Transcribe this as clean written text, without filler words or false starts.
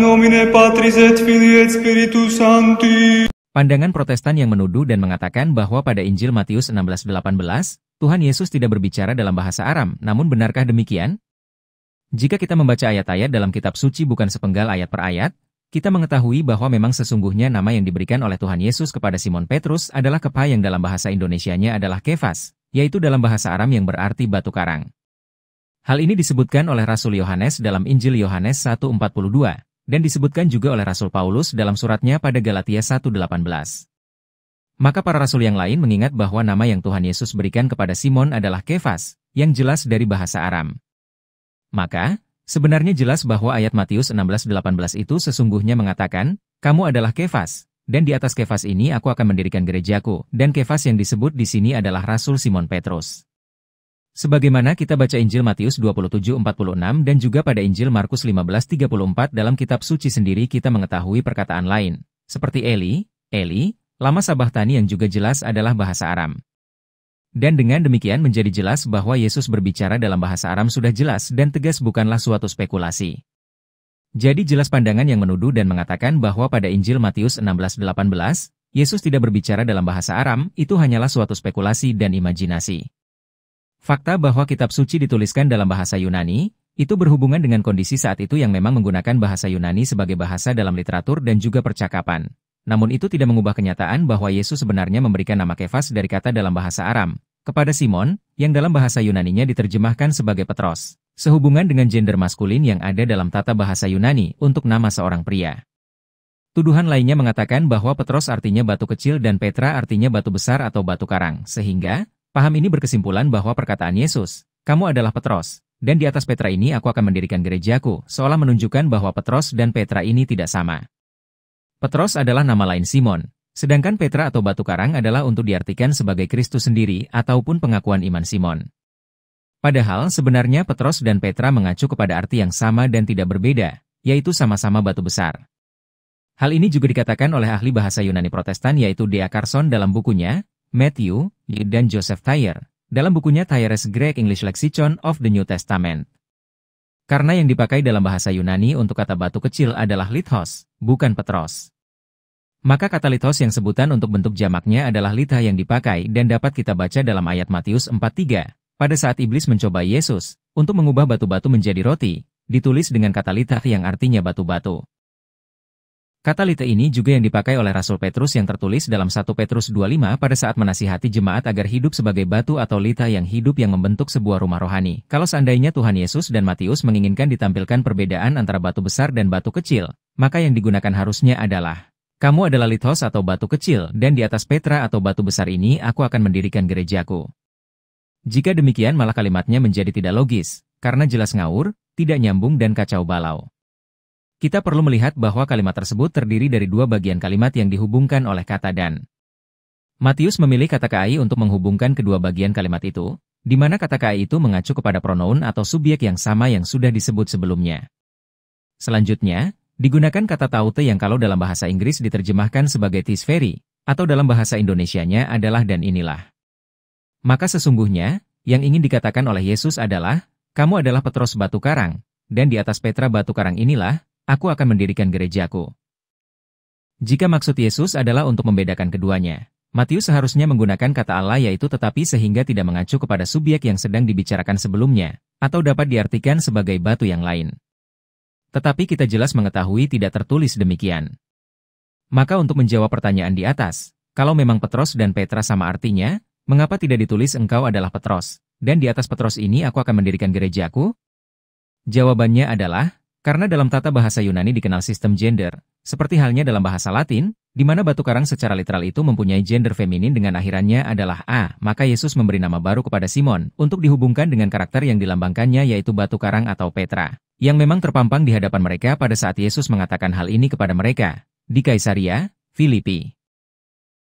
nomine Patris et Filii et Spiritus Sancti. Pandangan Protestan yang menuduh dan mengatakan bahwa pada Injil Matius 16:18, Tuhan Yesus tidak berbicara dalam bahasa Aram, namun benarkah demikian? Jika kita membaca ayat-ayat dalam kitab suci bukan sepenggal ayat per ayat, kita mengetahui bahwa memang sesungguhnya nama yang diberikan oleh Tuhan Yesus kepada Simon Petrus adalah Kepa yang dalam bahasa Indonesianya adalah Kefas, yaitu dalam bahasa Aram yang berarti batu karang. Hal ini disebutkan oleh Rasul Yohanes dalam Injil Yohanes 1:42, dan disebutkan juga oleh Rasul Paulus dalam suratnya pada Galatia 1:18. Maka para rasul yang lain mengingat bahwa nama yang Tuhan Yesus berikan kepada Simon adalah Kefas, yang jelas dari bahasa Aram. Maka, sebenarnya jelas bahwa ayat Matius 16:18 itu sesungguhnya mengatakan, "Kamu adalah Kefas, dan di atas Kefas ini aku akan mendirikan gerejaku," dan Kefas yang disebut di sini adalah Rasul Simon Petrus. Sebagaimana kita baca Injil Matius 27:46 dan juga pada Injil Markus 15:34 dalam kitab suci sendiri kita mengetahui perkataan lain, seperti Eli, Eli, lama sabachthani yang juga jelas adalah bahasa Aram. Dan dengan demikian menjadi jelas bahwa Yesus berbicara dalam bahasa Aram sudah jelas dan tegas bukanlah suatu spekulasi. Jadi jelas pandangan yang menuduh dan mengatakan bahwa pada Injil Matius 16:18, Yesus tidak berbicara dalam bahasa Aram, itu hanyalah suatu spekulasi dan imajinasi. Fakta bahwa kitab suci dituliskan dalam bahasa Yunani, itu berhubungan dengan kondisi saat itu yang memang menggunakan bahasa Yunani sebagai bahasa dalam literatur dan juga percakapan. Namun itu tidak mengubah kenyataan bahwa Yesus sebenarnya memberikan nama Kefas dari kata dalam bahasa Aram, kepada Simon, yang dalam bahasa Yunaninya diterjemahkan sebagai Petros, sehubungan dengan gender maskulin yang ada dalam tata bahasa Yunani untuk nama seorang pria. Tuduhan lainnya mengatakan bahwa Petros artinya batu kecil dan Petra artinya batu besar atau batu karang, sehingga paham ini berkesimpulan bahwa perkataan Yesus, "Kamu adalah Petros, dan di atas Petra ini aku akan mendirikan gerejaku," seolah menunjukkan bahwa Petros dan Petra ini tidak sama. Petros adalah nama lain Simon, sedangkan Petra atau batu karang adalah untuk diartikan sebagai Kristus sendiri ataupun pengakuan iman Simon. Padahal sebenarnya Petros dan Petra mengacu kepada arti yang sama dan tidak berbeda, yaitu sama-sama batu besar. Hal ini juga dikatakan oleh ahli bahasa Yunani Protestan yaitu D.A. Carson dalam bukunya, Matthew, dan Joseph Thayer, dalam bukunya Thayer's Greek English Lexicon of the New Testament. Karena yang dipakai dalam bahasa Yunani untuk kata batu kecil adalah lithos, bukan Petros. Maka kata lithos yang sebutan untuk bentuk jamaknya adalah litha yang dipakai dan dapat kita baca dalam ayat Matius 4:3. Pada saat iblis mencoba Yesus untuk mengubah batu-batu menjadi roti, ditulis dengan kata litha yang artinya batu-batu. Kata litha ini juga yang dipakai oleh Rasul Petrus yang tertulis dalam 1 Petrus 2:5 pada saat menasihati jemaat agar hidup sebagai batu atau litha yang hidup yang membentuk sebuah rumah rohani. Kalau seandainya Tuhan Yesus dan Matius menginginkan ditampilkan perbedaan antara batu besar dan batu kecil, maka yang digunakan harusnya adalah, "Kamu adalah lithos atau batu kecil, dan di atas Petra atau batu besar ini aku akan mendirikan gerejaku." Jika demikian malah kalimatnya menjadi tidak logis, karena jelas ngawur, tidak nyambung dan kacau balau. Kita perlu melihat bahwa kalimat tersebut terdiri dari dua bagian kalimat yang dihubungkan oleh kata dan. Matius memilih kata kai untuk menghubungkan kedua bagian kalimat itu, di mana kata kai itu mengacu kepada pronoun atau subjek yang sama yang sudah disebut sebelumnya. Selanjutnya, digunakan kata taute yang kalau dalam bahasa Inggris diterjemahkan sebagai this very, atau dalam bahasa Indonesianya adalah dan inilah. Maka sesungguhnya, yang ingin dikatakan oleh Yesus adalah, "Kamu adalah Petros batu karang, dan di atas Petra batu karang inilah, aku akan mendirikan gerejaku." Jika maksud Yesus adalah untuk membedakan keduanya, Matius seharusnya menggunakan kata Allah yaitu tetapi sehingga tidak mengacu kepada subjek yang sedang dibicarakan sebelumnya, atau dapat diartikan sebagai batu yang lain. Tetapi kita jelas mengetahui tidak tertulis demikian. Maka untuk menjawab pertanyaan di atas, kalau memang Petros dan Petra sama artinya, mengapa tidak ditulis engkau adalah Petros, dan di atas Petros ini aku akan mendirikan gerejaku? Jawabannya adalah, karena dalam tata bahasa Yunani dikenal sistem gender, seperti halnya dalam bahasa Latin, di mana batu karang secara literal itu mempunyai gender feminin dengan akhirannya adalah A, maka Yesus memberi nama baru kepada Simon, untuk dihubungkan dengan karakter yang dilambangkannya yaitu batu karang atau Petra, yang memang terpampang di hadapan mereka pada saat Yesus mengatakan hal ini kepada mereka, di Kaisaria Filipi.